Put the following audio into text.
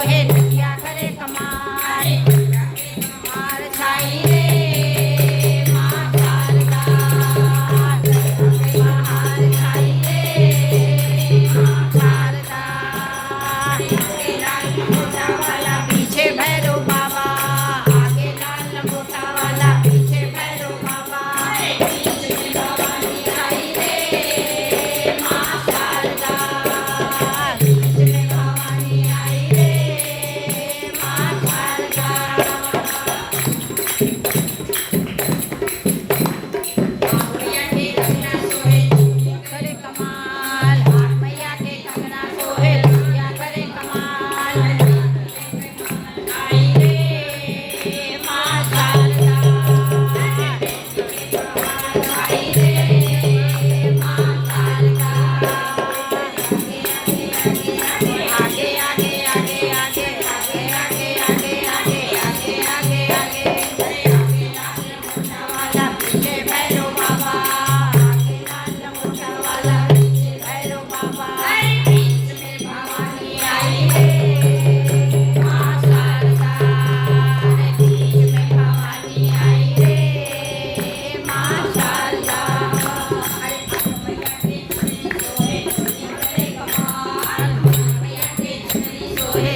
सोहे नदिया करे कमाल मार छाई रे माँ शारदा बाहर छाई रे माँ शारदा आगे लाल मोटा वाला पीछे भैरव बाबा आगे लाल मोटा वाला पीछे भैरव बाबा बीच में भवानी आई रे माँ शारदा बीच में भवानी आई रे माँ शारदा मैया के कंगना सोहे करे कमाल मैया के कंगना सोहे या करे कमाल आई रे माँ शारदा आई रे माँ शारदा आगे आगे आगे आगे आगे आगे आगे आगे आगे आगे आगे वाला पीछे भैरव बाबा आगे लाल मोटा वाला पीछे भैरव बाबा बीच में भवानी आई रे माँ शारदा बीच में भवानी आई रे माँ शारदा मैया के चुनरी सोहे करे कमाल मैया के चुनरी सोहे